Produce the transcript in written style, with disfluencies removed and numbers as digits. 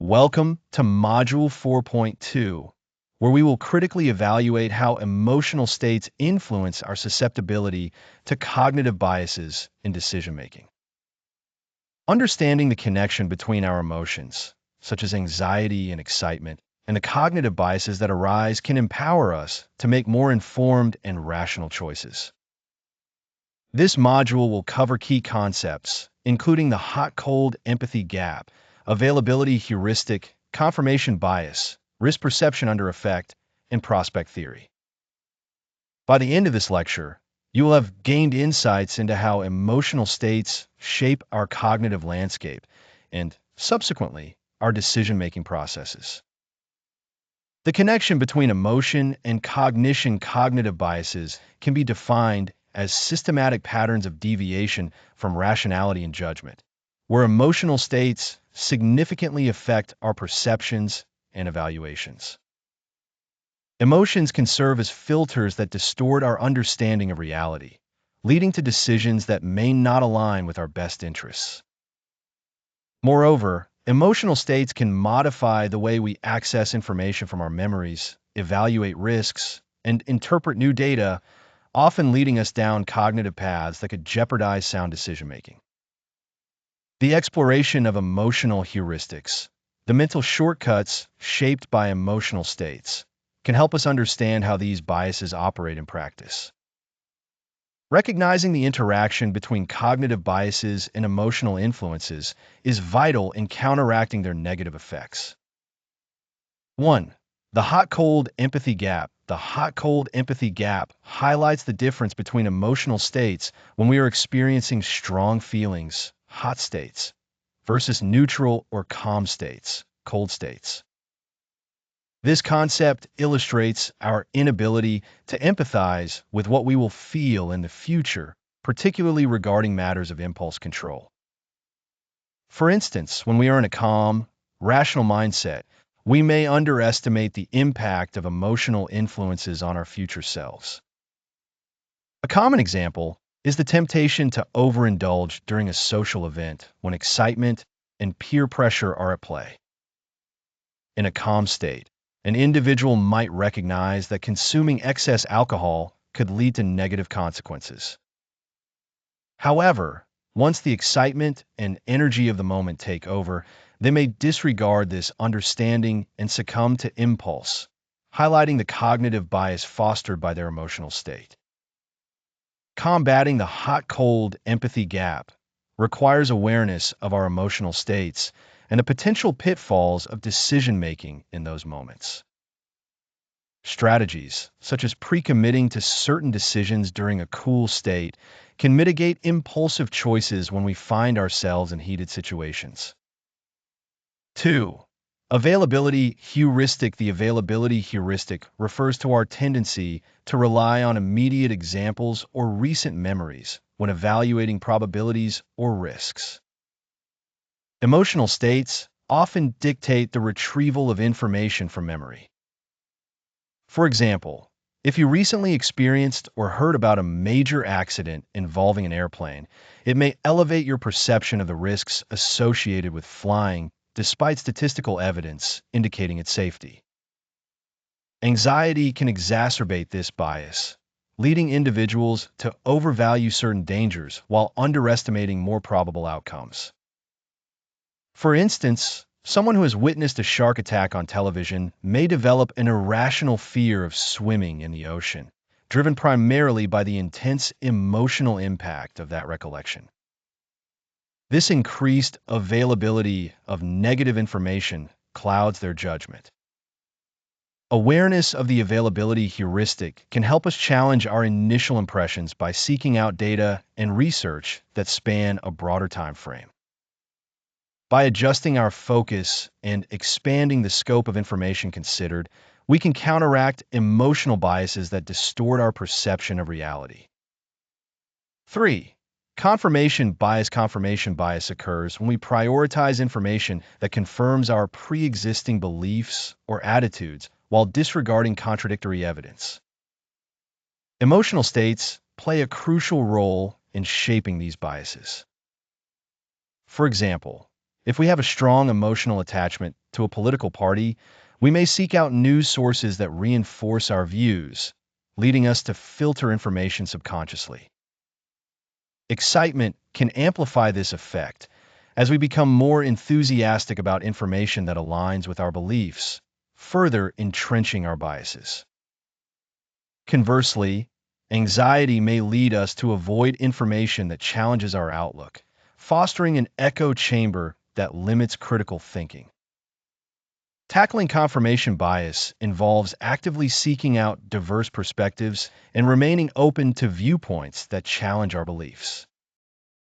Welcome to Module 4.2, where we will critically evaluate how emotional states influence our susceptibility to cognitive biases in decision-making. Understanding the connection between our emotions, such as anxiety and excitement, and the cognitive biases that arise can empower us to make more informed and rational choices. This module will cover key concepts, including the hot-cold empathy gap, availability heuristic, confirmation bias, risk perception under effect, and prospect theory. By the end of this lecture, you will have gained insights into how emotional states shape our cognitive landscape and, subsequently, our decision-making processes. The connection between emotion and cognitive biases can be defined as systematic patterns of deviation from rationality and judgment, where emotional states significantly affect our perceptions and evaluations. Emotions can serve as filters that distort our understanding of reality, leading to decisions that may not align with our best interests. Moreover, emotional states can modify the way we access information from our memories, evaluate risks, and interpret new data, often leading us down cognitive paths that could jeopardize sound decision-making. The exploration of emotional heuristics, the mental shortcuts shaped by emotional states, can help us understand how these biases operate in practice. Recognizing the interaction between cognitive biases and emotional influences is vital in counteracting their negative effects. 1. The hot-cold empathy gap. The hot-cold empathy gap highlights the difference between emotional states when we are experiencing strong feelings, hot states, versus neutral or calm states, cold states. This concept illustrates our inability to empathize with what we will feel in the future, particularly regarding matters of impulse control. For instance, when we are in a calm, rational mindset, we may underestimate the impact of emotional influences on our future selves. A common example is the temptation to overindulge during a social event when excitement and peer pressure are at play. In a calm state, an individual might recognize that consuming excess alcohol could lead to negative consequences. However, once the excitement and energy of the moment take over, they may disregard this understanding and succumb to impulse, highlighting the cognitive bias fostered by their emotional state. Combating the hot-cold empathy gap requires awareness of our emotional states and the potential pitfalls of decision-making in those moments. Strategies, such as pre-committing to certain decisions during a cool state, can mitigate impulsive choices when we find ourselves in heated situations. 2. Availability heuristic. The availability heuristic refers to our tendency to rely on immediate examples or recent memories when evaluating probabilities or risks. Emotional states often dictate the retrieval of information from memory. For example, if you recently experienced or heard about a major accident involving an airplane, it may elevate your perception of the risks associated with flying despite statistical evidence indicating its safety. Anxiety can exacerbate this bias, leading individuals to overvalue certain dangers while underestimating more probable outcomes. For instance, someone who has witnessed a shark attack on television may develop an irrational fear of swimming in the ocean, driven primarily by the intense emotional impact of that recollection. This increased availability of negative information clouds their judgment. Awareness of the availability heuristic can help us challenge our initial impressions by seeking out data and research that span a broader time frame. By adjusting our focus and expanding the scope of information considered, we can counteract emotional biases that distort our perception of reality. 3. Confirmation bias. Confirmation bias occurs when we prioritize information that confirms our pre-existing beliefs or attitudes while disregarding contradictory evidence. Emotional states play a crucial role in shaping these biases. For example, if we have a strong emotional attachment to a political party, we may seek out news sources that reinforce our views, leading us to filter information subconsciously. Excitement can amplify this effect as we become more enthusiastic about information that aligns with our beliefs, further entrenching our biases. Conversely, anxiety may lead us to avoid information that challenges our outlook, fostering an echo chamber that limits critical thinking. Tackling confirmation bias involves actively seeking out diverse perspectives and remaining open to viewpoints that challenge our beliefs.